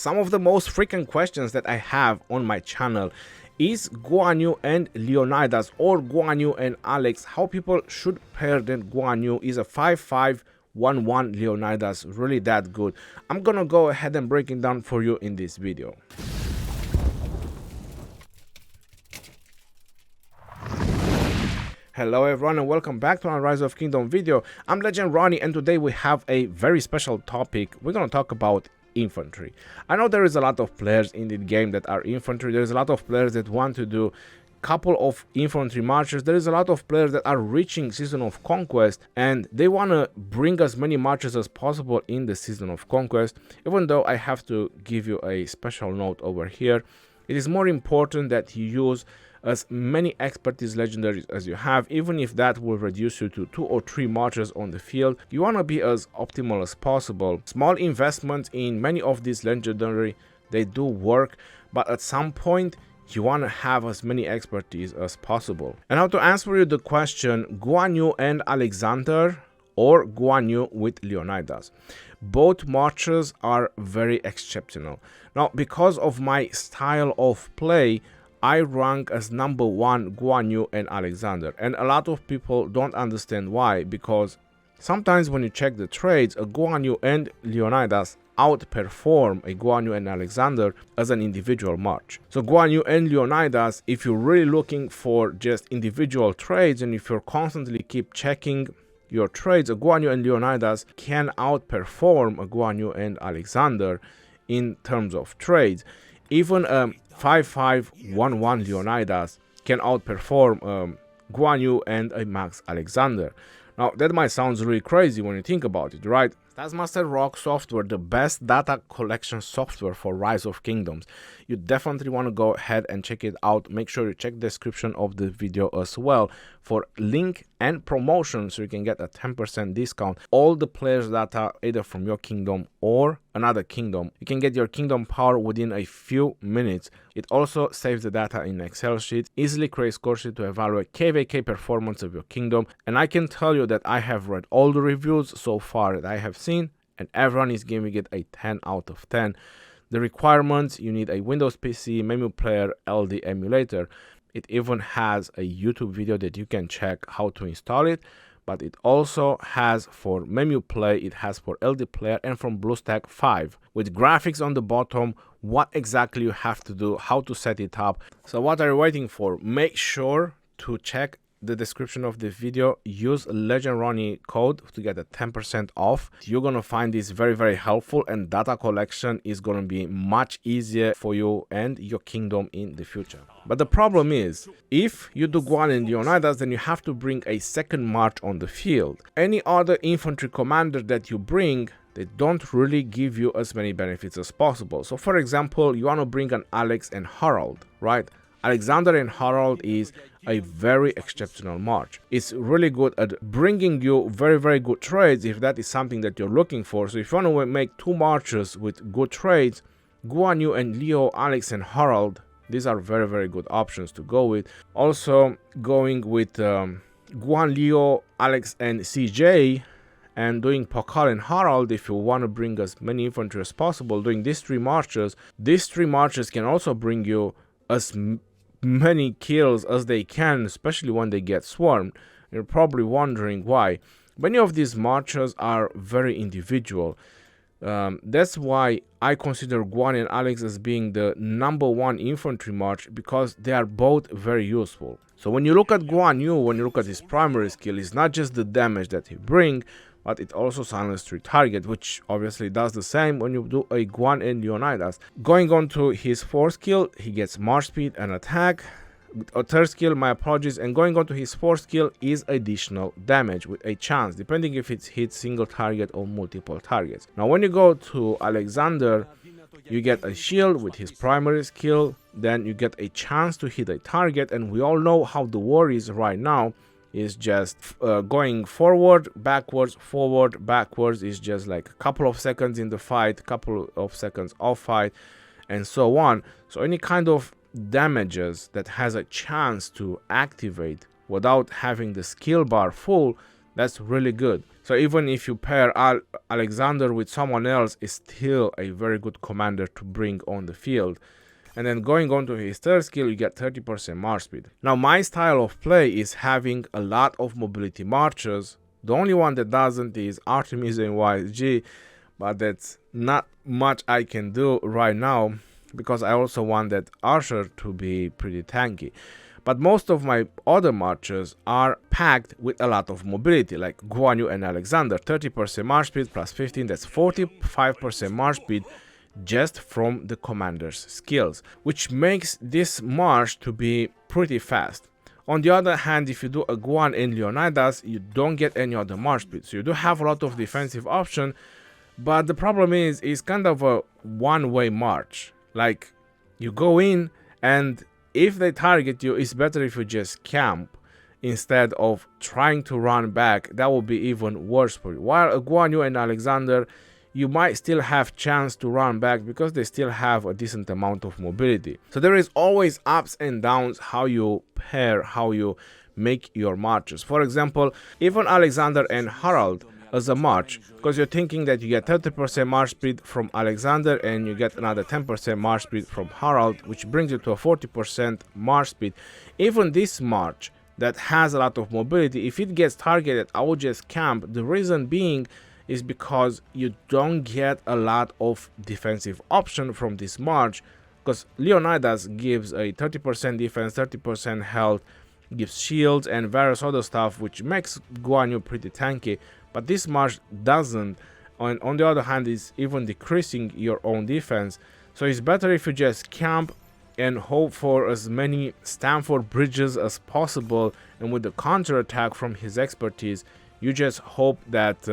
Some of the most frequent questions that I have on my channel is Guan Yu and Leonidas, or Guan Yu and Alex. How people should pair then Guan Yu is a 5-5-1-1 Leonidas really that good? I'm gonna go ahead and break it down for you in this video. Hello everyone and welcome back to our Rise of Kingdom video. I'm Legend Ronnie and today we have a very special topic. We're gonna talk about infantry. I know there is a lot of players in the game that are infantry. There's a lot of players that want to do couple of infantry marches. There is a lot of players that are reaching Season of Conquest and they want to bring as many marches as possible in the Season of Conquest. Even though I have to give you a special note over here, it is more important that you use as many expertise legendaries as you have, even if that will reduce you to 2 or 3 marches on the field. You want to be as optimal as possible. Small investments in many of these legendary, they do work, but at some point you want to have as many expertise as possible. And now to answer you the question, Guan Yu and Alexander or Guan Yu with Leonidas. Both marches are very exceptional. Now, because of my style of play, I rank as number 1 Guan Yu and Alexander, and a lot of people don't understand why, because sometimes when you check the trades, a Guan Yu and Leonidas outperform a Guan Yu and Alexander as an individual march. So Guan Yu and Leonidas, if you're really looking for just individual trades and if you're constantly keep checking your trades, a Guan Yu and Leonidas can outperform a Guan Yu and Alexander in terms of trades. Even 5-5-1-1 Leonidas can outperform Guan Yu and a Max Alexander. Now that might sound really crazy when you think about it, right? Taskmaster Rock software, the best data collection software for Rise of Kingdoms. You definitely want to go ahead and check it out. Make sure you check the description of the video as well for link and promotion so you can get a 10% discount. All the players' data either from your kingdom or another kingdom. You can get your kingdom power within a few minutes. It also saves the data in Excel sheet, easily creates score sheet to evaluate KVK performance of your kingdom. And I can tell you that I have read all the reviews so far that I have seen, and everyone is giving it a 10 out of 10. The requirements: you need a Windows PC, menu player, LD emulator. It even has a YouTube video that you can check how to install it, but it also has for menu play, it has for LD player, and from BlueStack 5 with graphics on the bottom, what exactly you have to do, how to set it up. So what are you waiting for? Make sure to check the description of the video. Use Legend Ronnie code to get a 10% off. You're gonna find this very helpful, and data collection is gonna be much easier for you and your kingdom in the future. But the problem is, if you do Guan and Leonidas, then you have to bring a second march on the field. Any other infantry commander that you bring, they don't really give you as many benefits as possible. So for example, you want to bring an Alex and Harold, right? Alexander and Harold is a very exceptional march. It's really good at bringing you very good trades if that is something that you're looking for. So if you want to make 2 marches with good trades, Guan Yu and Leo, Alex and Harold, these are very good options to go with. Also going with Guan, Leo, Alex and CJ, and doing Pakal and Harold if you want to bring as many infantry as possible. Doing these 3 marches, can also bring you as many kills as they can, especially when they get swarmed. You're probably wondering why. Many of these marches are very individual. That's why I consider Guan and Alex as being the number 1 infantry march, because they are both very useful. So when you look at Guan Yu, when you look at his primary skill, it's not just the damage that he brings, but it also silences 3 target, which obviously does the same when you do a Guan and Leonidas. Going on to his 4th skill, he gets march speed and attack. A 3rd skill, my apologies, and going on to his 4th skill is additional damage with a chance, depending if it hits single target or multiple targets. Now when you go to Alexander, you get a shield with his primary skill, then you get a chance to hit a target, and we all know how the war is right now. Is just going forward, backwards, forward, backwards. Is just like a couple of seconds in the fight, couple of seconds off fight, and so on. So any kind of damages that has a chance to activate without having the skill bar full, That's really good. So even if you pair Alexander with someone else, it's still a very good commander to bring on the field. And then going on to his third skill, you get 30% march speed. Now my style of play is having a lot of mobility marchers. The only one that doesn't is Artemisia and YSG, but that's not much I can do right now because I also want that archer to be pretty tanky. But most of my other marchers are packed with a lot of mobility, like Guan and Alexander. 30% march speed plus 15, that's 45% march speed just from the commander's skills, which makes this march to be pretty fast. On the other hand, if you do a Guan and Leonidas, you don't get any other march speed. So you do have a lot of defensive option, but the problem is it's kind of a one-way march. Like, you go in, and if they target you, it's better if you just camp instead of trying to run back. That will be even worse for you. While a Guan and Alexander, you might still have chance to run back because they still have a decent amount of mobility. So there is always ups and downs how you pair, how you make your marches. For example, even Alexander and Harald as a march, because you're thinking that you get 30% march speed from Alexander and you get another 10% march speed from Harald, which brings you to a 40% march speed. Even this march that has a lot of mobility, if it gets targeted, I will just camp. The reason being is because you don't get a lot of defensive option from this march, because Leonidas gives a 30% defense, 30% health, gives shields and various other stuff, which makes Guan pretty tanky, but this march doesn't. And on the other hand, is even decreasing your own defense. So it's better if you just camp and hope for as many Stamford bridges as possible, and with the counter attack from his expertise, you just hope that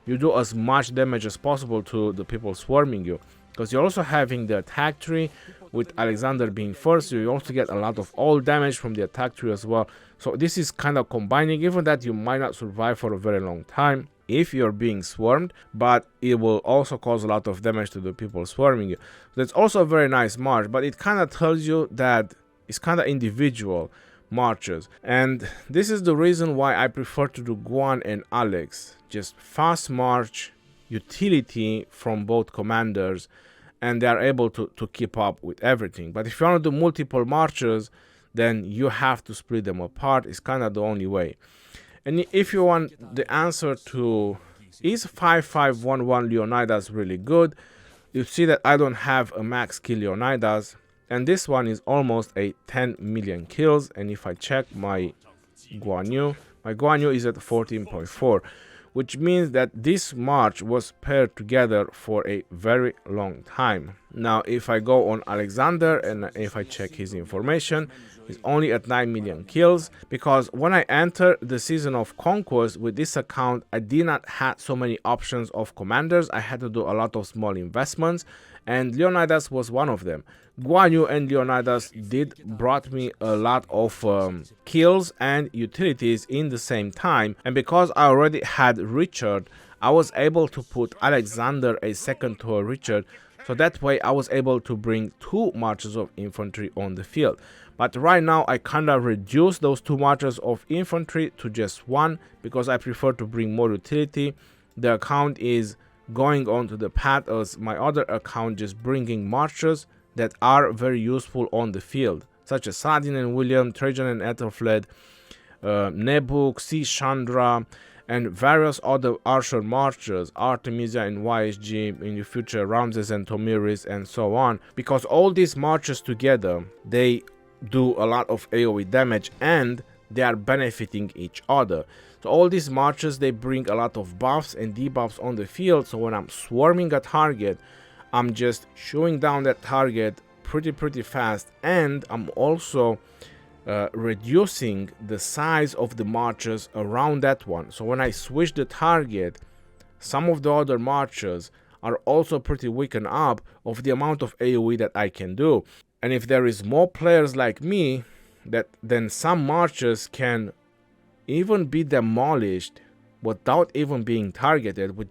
you do as much damage as possible to the people swarming you, because you're also having the attack tree with Alexander being first, so you also get a lot of all damage from the attack tree as well. So this is kind of combining, even that you might not survive for a very long time if you're being swarmed, but it will also cause a lot of damage to the people swarming you. That's also a very nice march, but it kind of tells you that it's kind of individual marches, and this is the reason why I prefer to do Guan and Alex. Just fast march, utility from both commanders, and they are able to keep up with everything. But if you want to do multiple marches, then you have to split them apart. It's kind of the only way. And if you want the answer to is 5511 Leonidas really good, you see that I don't have a max kill Leonidas, and this one is almost a 10 million kills. And if I check my Guan Yu is at 14.4, which means that this march was paired together for a very long time. Now, if I go on Alexander and if I check his information, he's only at 9 million kills, because when I entered the Season of Conquest with this account, I did not have so many options of commanders. I had to do a lot of small investments, and Leonidas was one of them. Guan Yu and Leonidas brought me a lot of kills and utilities in the same time, and because I already had Richard, I was able to put Alexander a second to a Richard, so that way I was able to bring 2 marches of infantry on the field. But right now I kind of reduced those 2 marches of infantry to just 1, because I prefer to bring more utility. The account is going on to the path as my other account, just bringing marches that are very useful on the field, such as Saladin and William, Trajan and Ethelfled, Nebuk, C. Chandra, and various other archer marchers, Artemisia and YSG, in the future Ramses and Tomiris, and so on, because all these marches together, they do a lot of AoE damage and they are benefiting each other. So all these marches, they bring a lot of buffs and debuffs on the field, so when I'm swarming a target, I'm just shooting down that target pretty fast, and I'm also reducing the size of the marches around that one. So when I switch the target, some of the other marches are also pretty weakened up of the amount of AoE that I can do. And if there is more players like me, then some marches can even be demolished without even being targeted, which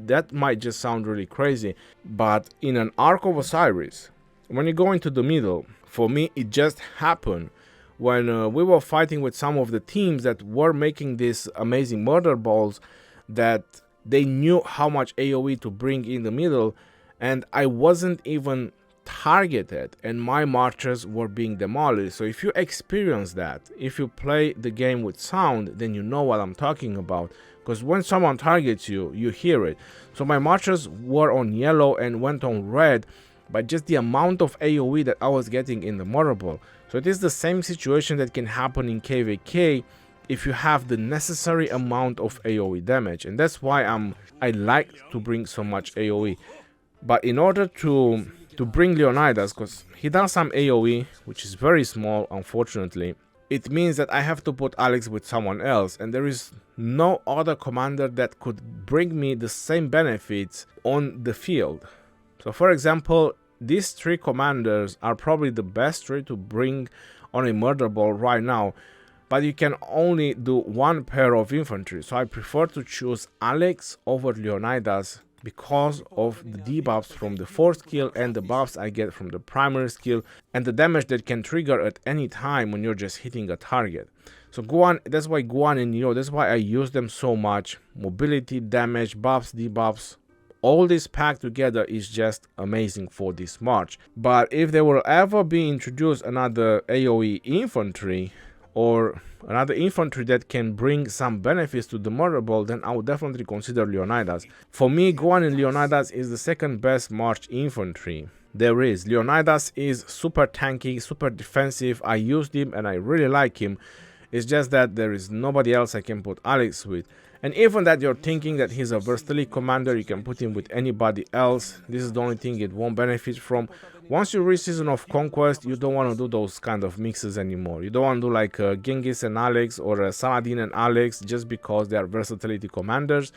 that might just sound really crazy. But in an Ark of Osiris, when you go into the middle, for me it just happened when we were fighting with some of the teams that were making these amazing murder balls, that they knew how much AoE to bring in the middle, and I wasn't even targeted and my marchers were being demolished. So if you experience that, if you play the game with sound, then you know what I'm talking about, because when someone targets you, you hear it. So my marchers were on yellow and went on red by just the amount of AoE that I was getting in the murder ball. So it is the same situation that can happen in KvK if you have the necessary amount of AoE damage, and that's why I like to bring so much AoE. But in order to bring Leonidas, because he does some AoE, which is very small, unfortunately, it means that I have to put Alex with someone else, and there is no other commander that could bring me the same benefits on the field. So for example, these three commanders are probably the best three to bring on a murder ball right now, but you can only do one pair of infantry, so I prefer to choose Alex over Leonidas because of the debuffs from the 4th skill and the buffs I get from the primary skill and the damage that can trigger at any time when you're just hitting a target. So Guan, that's why Guan and Neo, that's why I use them so much. Mobility, damage, buffs, debuffs, all this packed together is just amazing for this march. But if there will ever be introduced another AoE infantry, or another infantry that can bring some benefits to the murder ball, then I would definitely consider Leonidas. For me, Guan and Leonidas is the second best march infantry there is. Leonidas is super tanky, super defensive. I used him and I really like him. It's just that there is nobody else I can put Alex with. And even that you're thinking that he's a versatility commander, you can put him with anybody else. This is the only thing it won't benefit from. Once you reach Season of Conquest, you don't want to do those kind of mixes anymore. You don't want to do like Genghis and Alex or Saladin and Alex just because they are versatility commanders.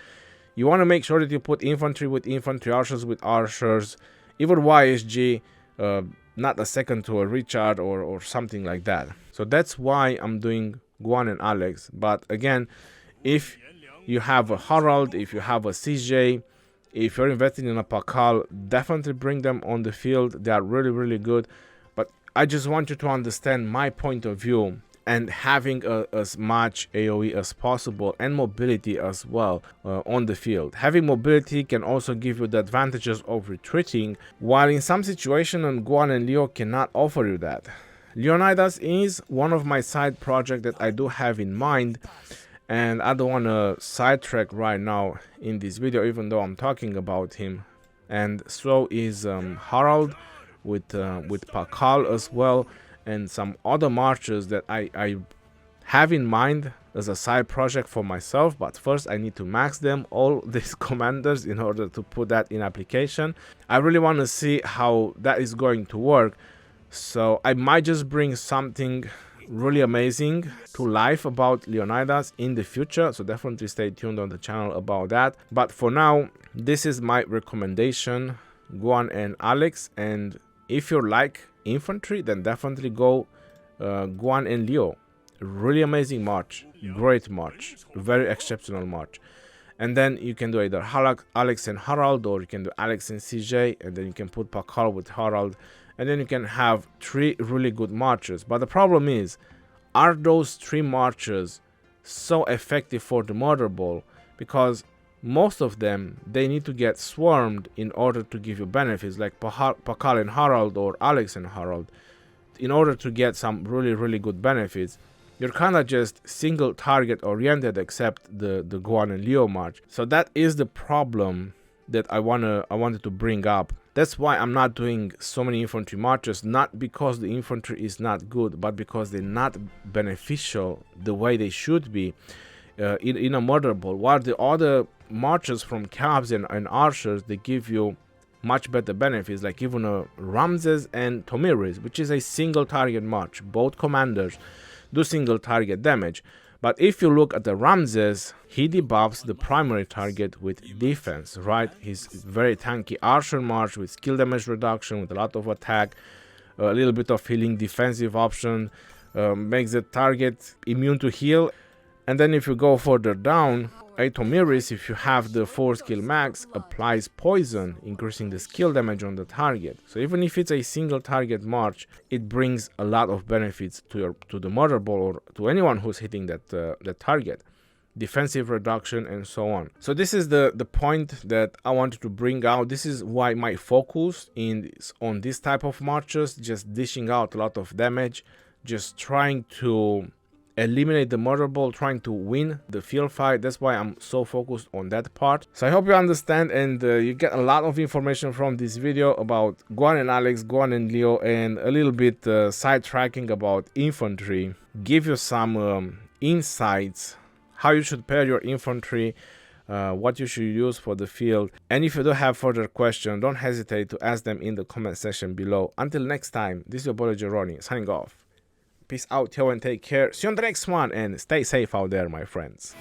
You want to make sure that you put infantry with infantry, archers with archers, even YSG, not a second to a Richard or something like that. So that's why I'm doing Guan and Alex. But again, if you have a Harald, if you have a CJ, if you're investing in a Pakal, definitely bring them on the field. They are really, really good. But I just want you to understand my point of view, and having as much AoE as possible and mobility as well on the field. Having mobility can also give you the advantages of retreating, while in some situations Guan and Leo cannot offer you that. Leonidas is one of my side projects that I do have in mind, and I don't want to sidetrack right now in this video, even though I'm talking about him. And so is Harald with Pakal as well, and some other marches that I have in mind as a side project for myself. But first I need to max them, all these commanders, in order to put that in application. I really want to see how that is going to work. So I might just bring something really amazing to life about Leonidas in the future, so definitely stay tuned on the channel about that. But for now, this is my recommendation, Guan and Alex. And if you like infantry, then definitely go Guan and Leo. Really amazing march, great march, very exceptional march. And then you can do either Alex and Harald, or you can do Alex and CJ, and then you can put Pakal with Harald, and then you can have 3 really good marches. But the problem is, are those 3 marches so effective for the murder ball? Because most of them, they need to get swarmed in order to give you benefits, like Pakal and Harald or Alex and Harald. In order to get some really good benefits, you're kind of just single target oriented, except the Guan and Leo march. So that is the problem that I wanted to bring up. That's why I'm not doing so many infantry marches, not because the infantry is not good, but because they're not beneficial the way they should be in a murder ball. While the other marches from cabs and archers, they give you much better benefits, like even Ramses and Tomiris, which is a single target march. Both commanders do single target damage. But if you look at the Ramses, he debuffs the primary target with defense, right? He's very tanky archer march with skill damage reduction, with a lot of attack, a little bit of healing defensive option, makes the target immune to heal. And then if you go further down, Atomiris, if you have the 4 skill max, applies poison, increasing the skill damage on the target. So even if it's a single target march, it brings a lot of benefits to the mother ball or to anyone who's hitting that target. Defensive reduction and so on. So this is the point that I wanted to bring out. This is why my focus on this type of marches, just dishing out a lot of damage, just trying to eliminate the mother ball, trying to win the field fight. That's why I'm so focused on that part. So I hope you understand and you get a lot of information from this video about Guan and Alex, Guan and Leo, and a little bit sidetracking about infantry. Give you some insights how you should pair your infantry, what you should use for the field. And if you do have further questions, don't hesitate to ask them in the comment section below. Until next time, this is your boy Ronnie signing off. Peace out, yo, and take care. See you on the next one, and stay safe out there, my friends.